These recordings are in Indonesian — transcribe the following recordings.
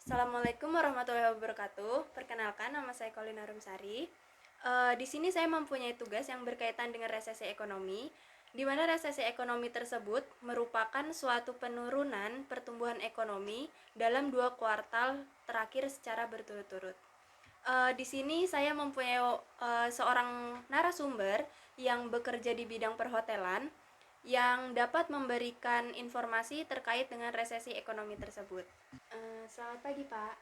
Assalamualaikum warahmatullahi wabarakatuh. Perkenalkan, nama saya Kolina Rumsari. Di sini saya mempunyai tugas yang berkaitan dengan resesi ekonomi, di mana resesi ekonomi tersebut merupakan suatu penurunan pertumbuhan ekonomi dalam 2 kuartal terakhir secara berturut-turut. Di sini saya mempunyai seorang narasumber yang bekerja di bidang perhotelan yang dapat memberikan informasi terkait dengan resesi ekonomi tersebut. Selamat pagi, Pak.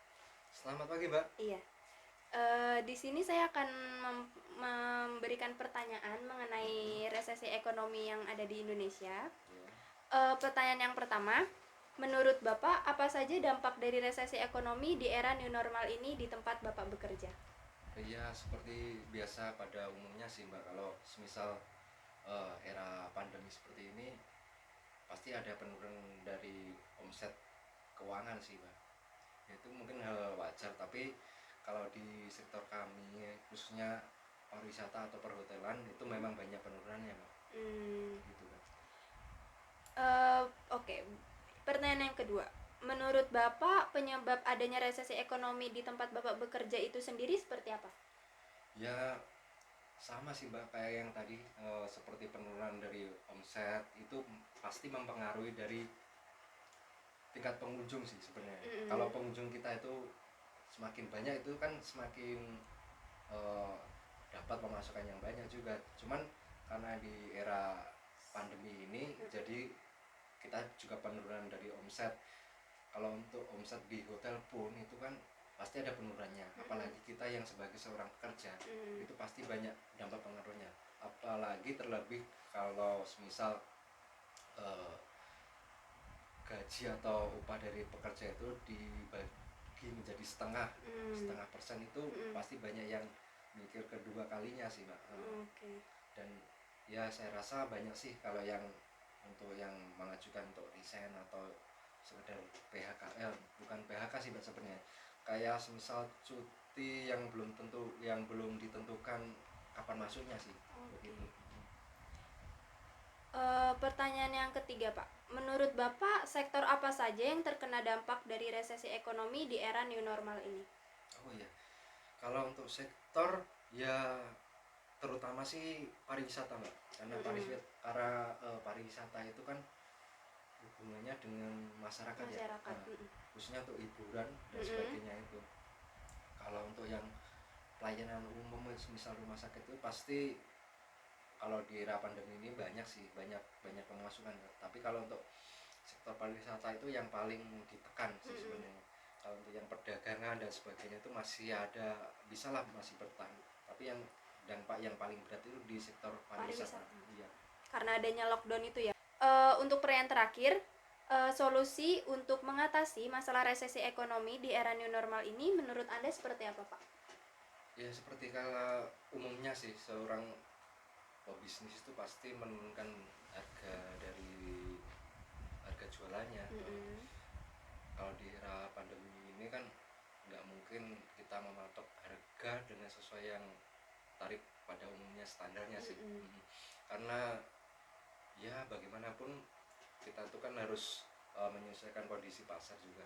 Selamat pagi, Mbak. Iya. Di sini saya akan memberikan pertanyaan mengenai resesi ekonomi yang ada di Indonesia. Pertanyaan yang pertama, menurut Bapak, apa saja dampak dari resesi ekonomi di era new normal ini di tempat Bapak bekerja? Ya, seperti biasa pada umumnya sih, Mbak. Kalau semisal era pandemi seperti ini, pasti ada penurunan dari omset keuangan sih, Mbak. Itu mungkin hal wajar, tapi kalau di sektor kami, khususnya pariwisata atau perhotelan, itu memang banyak penurunannya, Mbak. Gitu kan. Oke. Pertanyaan yang kedua, menurut Bapak penyebab adanya resesi ekonomi di tempat Bapak bekerja itu sendiri seperti apa? Ya, sama sih, Mbak, kayak yang tadi, seperti penurunan dari omset itu pasti mempengaruhi dari tingkat pengunjung sih sebenarnya. Kalau pengunjung kita itu semakin banyak, itu kan semakin uh, dapat pemasukan yang banyak juga. Cuman karena di era pandemi ini, jadi kita juga penurunan dari omset. Kalau untuk omset di hotel pun itu kan pasti ada penurunannya. Apalagi kita yang sebagai seorang pekerja, itu pasti banyak dampak pengaruhnya. Apalagi terlebih kalau misal uh, gaji atau upah dari pekerja itu dibagi menjadi setengah persen, itu pasti banyak yang mikir kedua kalinya sih, Mbak. Dan ya saya rasa banyak sih kalau yang untuk yang mengajukan untuk resign atau sekedar PHKL, bukan PHK sih, Mbak, sebenarnya kayak semisal cuti yang belum ditentukan kapan masuknya sih. Begitu. Pertanyaan yang ketiga, Pak. Menurut Bapak, sektor apa saja yang terkena dampak dari resesi ekonomi di era new normal ini? Oh iya, kalau untuk sektor, ya terutama sih pariwisata, Mbak. Pariwisata itu kan hubungannya dengan masyarakat ya. Masyarakat. Khususnya untuk hiburan dan sebagainya itu. Kalau untuk yang pelayanan umum misal rumah sakit itu pasti kalau di era pandemi ini banyak sih, banyak pemasukan. Tapi kalau untuk sektor pariwisata itu yang paling ditekan sih sebenarnya. Kalau untuk yang perdagangan dan sebagainya itu masih ada, bisalah masih bertahan. Tapi yang dampak yang paling berat itu di sektor pariwisata. Iya. Karena adanya lockdown itu ya. Untuk pertanyaan terakhir, solusi untuk mengatasi masalah resesi ekonomi di era new normal ini menurut Anda seperti apa, Pak? Ya seperti kalau umumnya sih, seorang pebisnis itu pasti menurunkan harga dari harga jualannya. Kalau di era pandemi ini kan nggak mungkin kita mematok harga dengan sesuai yang tarif pada umumnya standarnya sih. Karena ya bagaimanapun kita tuh kan harus menyesuaikan kondisi pasar juga.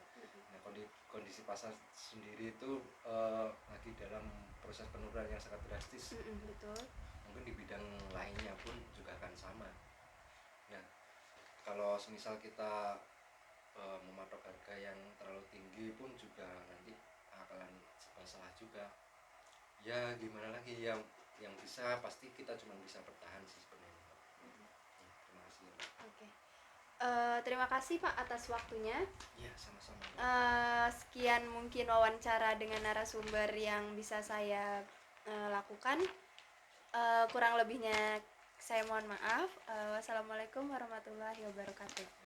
Nah, kondisi pasar sendiri itu lagi dalam proses penurunan yang sangat drastis. Betul. Mungkin di bidang lainnya pun juga akan sama. Nah, kalau semisal kita mematok harga yang terlalu tinggi pun juga nanti akan serba salah juga. Ya gimana lagi, yang bisa pasti kita cuma bisa bertahan sih sebenarnya. Terima kasih. Oke. Terima kasih, Pak, atas waktunya. Ya, sama-sama. Sekian mungkin wawancara dengan narasumber yang bisa saya lakukan. Kurang lebihnya saya mohon maaf. Wassalamualaikum warahmatullahi wabarakatuh.